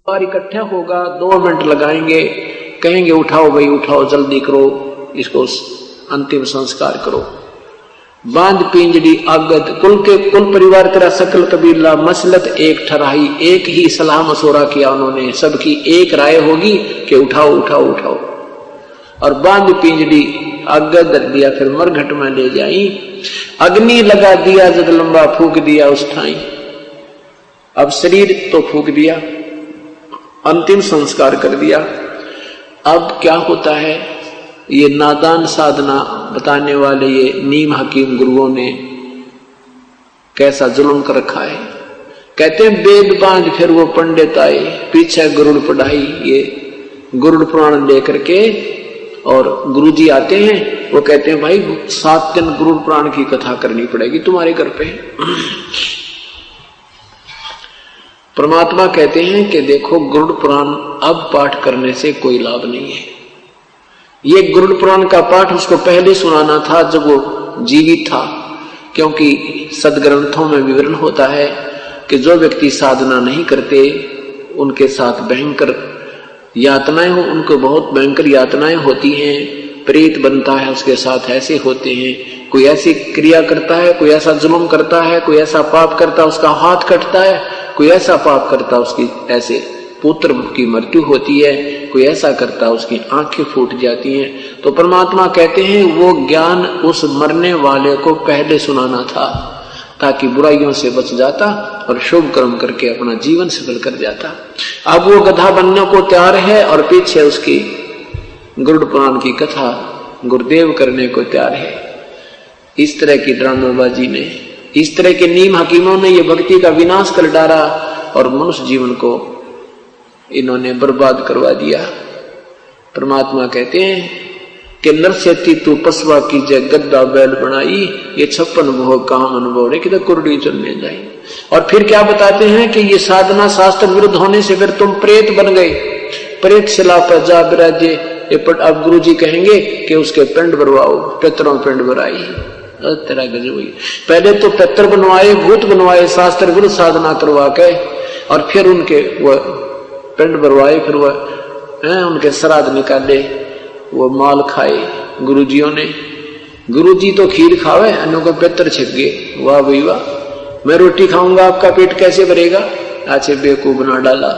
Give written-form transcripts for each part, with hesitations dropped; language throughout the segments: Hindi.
बार इकट्ठा होगा, 2 मिनट लगाएंगे, कहेंगे उठाओ भाई उठाओ, जल्दी करो, इसको अंतिम संस्कार करो। बांध पिंजड़ी आगत कुल परिवार तेरा सकल कबीला मसलत एक ठराई, एक ही सलाह मशवरा किया उन्होंने, सबकी एक राय होगी कि उठाओ उठाओ उठाओ। और बांध पिंजड़ी आगत धर दिया, फिर मरघट में ले जाई, अग्नि लगा दिया, जग लंबा फूक दिया उस ठाई। अब शरीर तो फूक दिया, अंतिम संस्कार कर दिया। अब क्या होता है, ये नादान साधना बताने वाले ये नीम हकीम गुरुओं ने कैसा जुल्म कर रखा है। कहते हैं वेद बांध फिर वो पंडित आए, पीछे गरुड़ पढ़ाई, ये गरुड़ पुराण लेकर के, और गुरुजी आते हैं, वो कहते हैं भाई 7 दिन गरुड़ पुराण की कथा करनी पड़ेगी तुम्हारे घर पे। परमात्मा कहते हैं कि देखो गरुड़ पुराण अब पाठ करने से कोई लाभ नहीं है। ये गरुड़ पुराण का पाठ उसको पहले सुनाना था जब वो जीवित था, क्योंकि सदग्रंथों में विवरण होता है कि जो व्यक्ति साधना नहीं करते उनके साथ भयंकर यातनाएं हो, उनको बहुत भयंकर यातनाएं होती हैं, प्रेत बनता है उसके साथ, ऐसे होते हैं। कोई ऐसी क्रिया करता है, कोई ऐसा जुल्म करता है, कोई ऐसा पाप करता है उसका हाथ कटता है, कोई ऐसा पाप करता उसकी ऐसे पुत्र की मृत्यु होती है, कोई ऐसा करता उसकी आंखें फूट जाती हैं। तो परमात्मा कहते हैं वो ज्ञान उस मरने वाले को पहले सुनाना था, ताकि बुराइयों से बच जाता और शुभ कर्म करके अपना जीवन सफल कर जाता। अब वो गधा बनने को तैयार है और पीछे उसकी गरुड़ पुराण की कथा गुरुदेव करने को तैयार है। इस तरह की ड्रामेबाजी ने, इस तरह के नीम हकीमों ने ये भक्ति का विनाश कर डाला और मनुष्य जीवन को इन्होंने बर्बाद करवा दिया। परमात्मा कहते हैं कि नरसेती तू पसवा कीजे गद्दा बैल बनाई, ये 56 भोग काम अनुभव रे कि कुर्डी चलने जाए। और फिर क्या बताते हैं कि ये साधना शास्त्र विरुद्ध होने से फिर तुम प्रेत बन गए, प्रेत शिला पर जा विराजे। अब गुरु जी कहेंगे कि उसके पिंड भरवाओ, पितरों पिंड भराई। तेरा गजब हुई, पहले तो पितर बनवाए, भूत बनवाए, शास्त्र विरुद्ध साधना करवा के, और फिर उनके वो पिंड भरवाए, फिर वह उनके श्राद्ध निकाले, वो माल खाए गुरुजियों ने। गुरुजी तो खीर खावे, अन्यों को पितर छिप गए। वाह भाई वाह, मैं रोटी खाऊंगा आपका पेट कैसे भरेगा, अच्छे बेवकूफ बना डाला।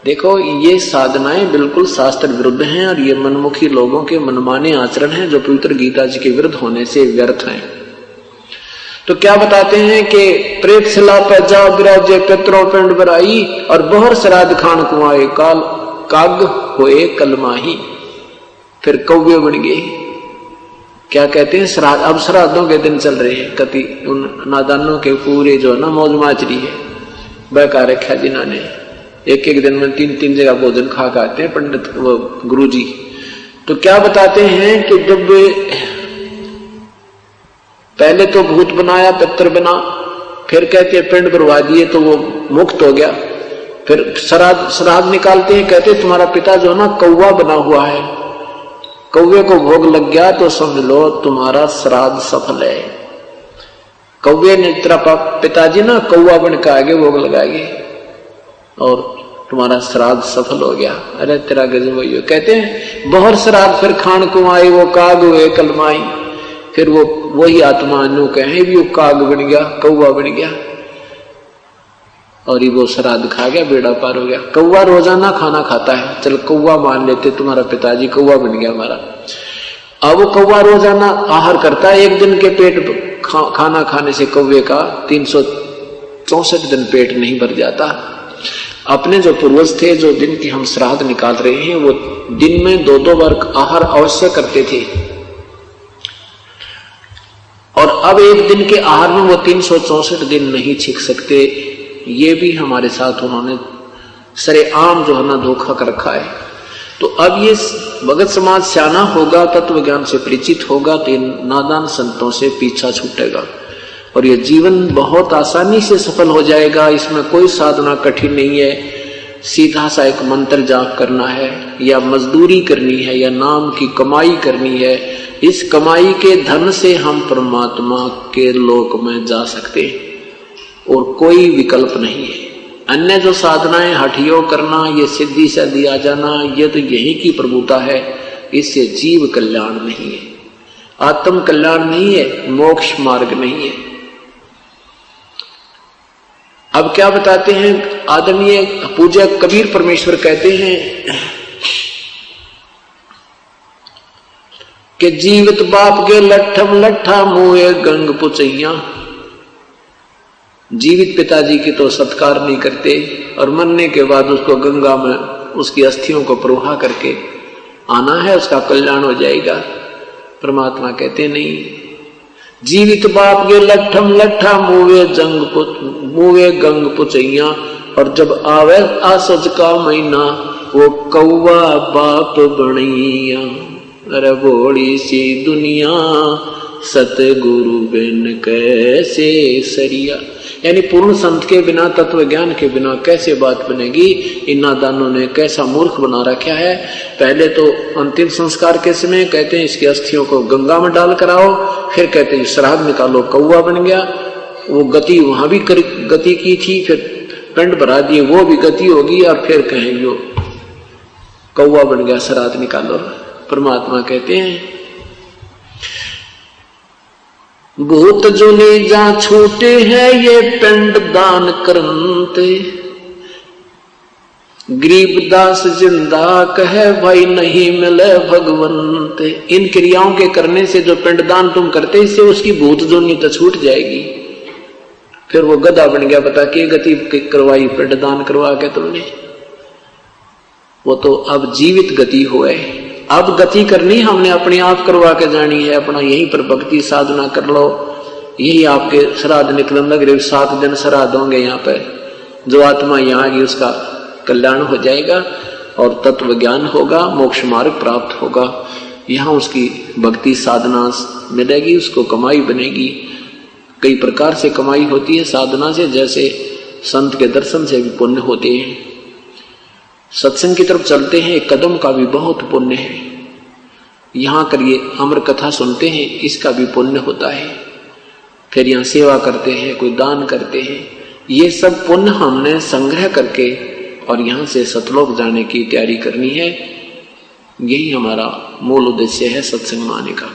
देखो ये साधनाएं बिल्कुल शास्त्र विरुद्ध हैं और ये मनमुखी लोगों के मनमाने आचरण हैं जो पवित्र गीता जी के विरुद्ध होने से व्यर्थ हैं। तो क्या बताते हैं कि प्रेत शिला पर जा विराजे पितरों पिंड भराई, और बहर श्राद्ध खान कुआए काल काग होए कलमाही। फिर कौवे बन गए। क्या कहते हैं श्राद्ध, अब श्राद्धों के दिन चल रहे हैं, कति उन नादानों के पूरे जो ना मौज माचरी है बहका रखा जिन्होंने, एक दिन में 3 जगह भोजन खा आते हैं पंडित वो गुरु जी। तो क्या बताते हैं कि जब पहले तो भूत बनाया, पितर बना, फिर कहते हैं पिंड भरवा दिए तो वो मुक्त हो गया। फिर श्राद्ध निकालते हैं, कहते तुम्हारा पिता जो ना कौवा बना हुआ है, कौवे को भोग लग गया तो समझ लो तुम्हारा श्राद्ध सफल है। कौवे ने तेरा पिताजी ना कौवा बन के आगे भोग लगाएंगे और तुम्हारा श्राद्ध सफल हो गया। अरे तेरा गजब वही। कहते हैं बहुत श्राद्ध फिर खान कुमाई, वो काग हुए कलमाई। फिर वो वही आत्मा नु कहे भी वो काग बन गया, कौवा बन गया, और ये वो श्राद्ध खा गया, बेड़ा पार हो गया। कौवा रोजाना खाना खाता है, चल कौवा मान लेते, तुम्हारा पिताजी कौवा बन गया हमारा। अब वो कौवा रोजाना आहार करता है, एक दिन के पेट खाना खाने से कौवे का 364 दिन पेट नहीं भर जाता। अपने जो पूर्वज थे, जो दिन की हम श्राद्ध निकाल रहे हैं, वो दिन में 2-2 बार आहार अवश्य करते थे, और अब एक दिन के आहार में वो 364 दिन नहीं छिक सकते। ये भी हमारे साथ उन्होंने सरेआम जो है ना धोखा कर रखा है। तो अब ये भगत समाज सियाना होगा, तत्व ज्ञान से परिचित होगा, तो नादान संतों से पीछा छूटेगा और ये जीवन बहुत आसानी से सफल हो जाएगा। इसमें कोई साधना कठिन नहीं है, सीधा सा एक मंत्र जाप करना है, या मजदूरी करनी है, या नाम की कमाई करनी है। इस कमाई के धन से हम परमात्मा के लोक में जा सकते हैं और कोई विकल्प नहीं है। अन्य जो साधनाएं हठियो करना, ये सिद्धि से दिया जाना, ये तो यही की प्रभुता है। इससे जीव कल्याण नहीं है, आत्म कल्याण नहीं है, मोक्ष मार्ग नहीं है। अब क्या बताते हैं आदरणीय पूज्य कबीर परमेश्वर कहते हैं कि जीवित बाप के लट्ठम लट्ठा मुए गंग पुचैया। जीवित पिताजी की तो सत्कार नहीं करते और मरने के बाद उसको गंगा में उसकी अस्थियों को प्रवाह करके आना है, उसका कल्याण हो जाएगा। परमात्मा कहते नहीं, जीवित बाप के लट्ठम लट्ठा मुवे गंग पुचैया। और जब आवे आसज का महीना वो कौवा बाप बनैया। अरे बोली सी दुनिया सतगुरु बिन कैसे सरिया। यानी पूर्ण संत के बिना, तत्व ज्ञान के बिना कैसे बात बनेगी। इन नादानों ने कैसा मूर्ख बना रखा है। पहले तो अंतिम संस्कार के समय कहते हैं इसकी अस्थियों को गंगा में डाल कर आओ, फिर कहते हैं श्राद्ध निकालो, कौवा बन गया। वो गति वहां भी गति की थी, फिर पिंड भरा दिए, वो भी गति होगी, और फिर कहेंगे कौवा बन गया, श्राद्ध निकालो। परमात्मा कहते हैं भूत जुनी जा छूटे हैं ये पिंड दान करते। गरीबदास जिंदा कहे भाई नहीं मिले भगवंत। इन क्रियाओं के करने से जो पिंडदान तुम करते, इससे उसकी भूत जुनी तो छूट जाएगी। फिर वो गधा बन गया, पता कि गति करवाई पिंडदान करवा के तुमने। वो तो अब जीवित गति हुए। अब गति करनी हमने अपने आप करवा के जानी है। अपना यहीं पर भक्ति साधना कर लो, यही आपके श्राद्ध निकलन लग रहे। 7 दिन श्राद्ध होंगे यहाँ पे। जो आत्मा यहाँ आएगी उसका कल्याण हो जाएगा और तत्व ज्ञान होगा, मोक्ष मार्ग प्राप्त होगा। यहाँ उसकी भक्ति साधना मिलेगी, उसको कमाई बनेगी। कई प्रकार से कमाई होती है साधना से, जैसे संत के दर्शन से भी पुण्य होते हैं। सत्संग की तरफ चलते हैं, एक कदम का भी बहुत पुण्य है। यहाँ करिए अमर कथा सुनते हैं, इसका भी पुण्य होता है। फिर यहाँ सेवा करते हैं, कोई दान करते हैं, ये सब पुण्य हमने संग्रह करके और यहाँ से सतलोक जाने की तैयारी करनी है। यही हमारा मूल उद्देश्य है सत्संग में आने का।